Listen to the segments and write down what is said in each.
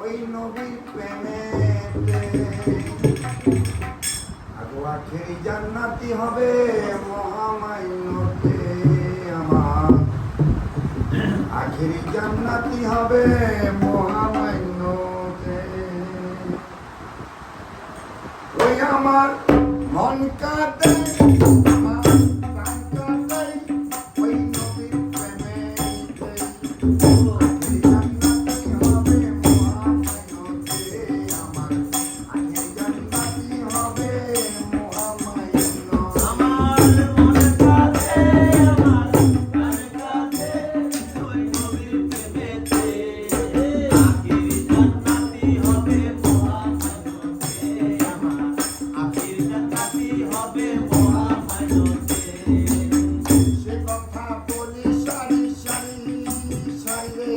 ওই নবীর প্রেমেতে আগো আখেরি জান্নাতি হবে মহামাইনতে আমার আখেরি জান্নাতি হবে মহামাইনতে ওই আমার মন কাঁদে আমার প্রাণ কাঁদে ওই নবীর প্রেমেতে আখেরি জান্নাতি হবে মহামাইনতে আমার আখেরি জান্নাতি হবে মহামাইনতে আমার মন কাঁদে আমার প্রাণ কাঁদে ওই নবীর প্রেমেতে আখির জান্নাতি হবে মহামানতে আমার আখির জান্নাতি হবে মহামানতে সে কথা বলি সারি সারি সারি রে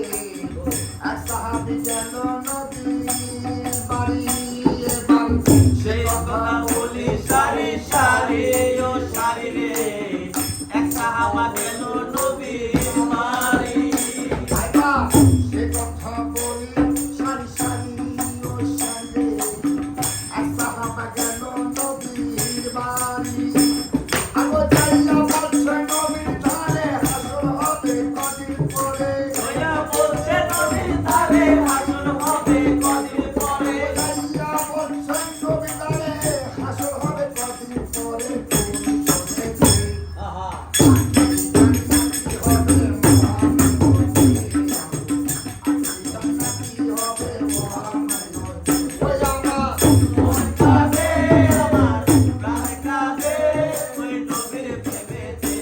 এক সাহাবী গেল নদীর বাড়ি এবার সে সেই কথা কথা বলি সারি সারি ও সারি রে এক সাহাবা গেল নবীর বাড়ি আইবা সে কথা বলি সারি সারি ও সারি রে এক সাহাবা গেল নদীর বাড়ি আগো যাইয়া বলছে নবীর ধারে হাসর হবে কদিন পরে ওয়া বলছে নবীর ধারে হাসর হবে কদিন পরে যাইয়া বলছে নবীর ধারে হাসর হবে কদিন পরে তুমি শুনেছি আহা মন কাঁদে আমার প্রাণ কাঁদে ওই নবীর প্রেমেতে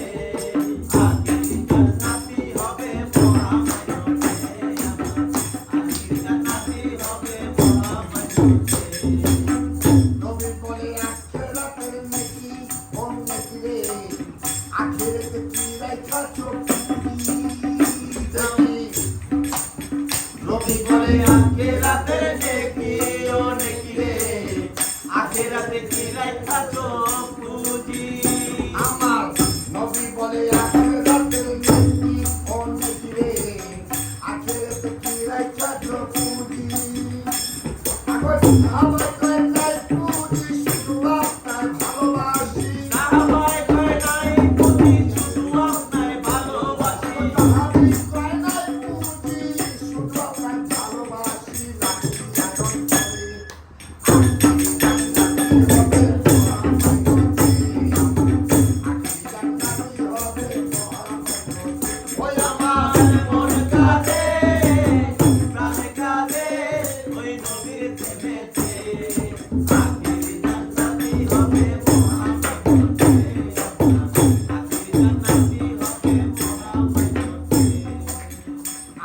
আখির জান্নাতি হবে মহামানতে আমার আখির জান্নাতি হবে মহামানতে নবী বলে আখিরাতের নেকি ও নেকি রে আখিরাতে কি রাখা চোখ বুঝি আমার নবী বলে আখিরাতের নেকি অনেক রে আখিরাতে কি রাখা পুঁজি আগো সাহাবা কয় নাই পুঁজি শুধু আপনার ভালোবাসি সাহাবায়ে কয় নাই বুঝি শুধু আপনার ভালোবাসি সাহাবী কয় নাই পুঁজি শুধু আপনার ভালোবাসি রাখি আনন্দ করে ওই আমার আমার মন কাঁদে প্রাণ কাঁদে ওই নবীর প্রেমেতে আখির জান্নাতি হবে মহামানতে আখির জান্নাতি হবে মহামানতে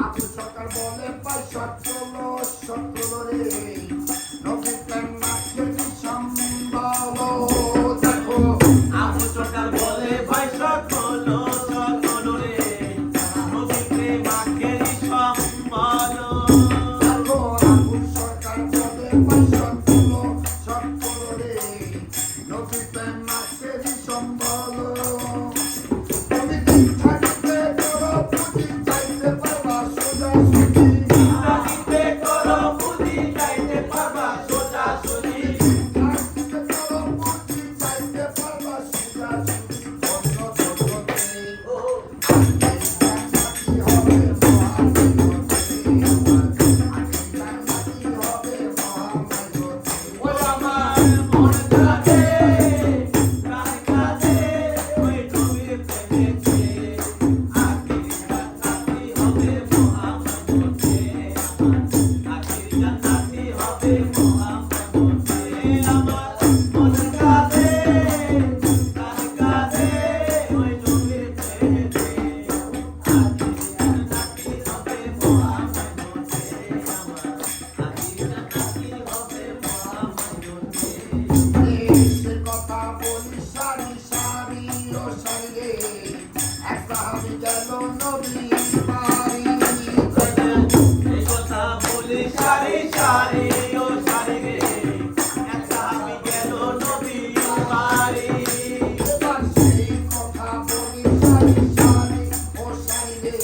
আবু সরকার বলে পয়সা চলো সকল রে নবী প্রেম মাকে সম্ভালো দেখো আবু সরকার বলে ভাই সকল সকল রে নবী প্রেমাকে সম্বল দেখো আবু সরকার বলে পয়সা চলো সকল রে নবী প্রেম মাকে সম্ভালো তুমি ঠিক থাকতে করো পুঁজি চাইতে পারবা সোজা সুজি দিতে করো বুদ্ধি চাইতে পারবা সোজা সুজি থাকতে করো পুঁজি চাইতে পারবা সোজা সুজি বন্ধ করতে ও ওই আমার মন কাঁদে প্রাণ কাঁদে ওই নবীর প্রেমেতে আখির জান্নাতি হবে মহামানতে আমার আখির জান্নাতি হবে মহামানতে আমার মন কাঁদে প্রাণ কাঁদে ওই নবীর প্রেমেতে আখির জান্নাতি হবে মহামানতে আমার আখির জান্নাতি হবে মহামানতে সে কথা বলি সারি সারি ও সারি রে এক সাহাবী গেল নবীর বাড়ি এই কথা বলি সারি সারি ও সারি রে এক সাহাবী গেল নবীর বাড়ি এবার সেই কথা বলি সারি সারি ও সারি রে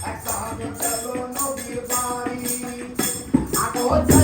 এক সাহাবী গেল নবীর বাড়ি ও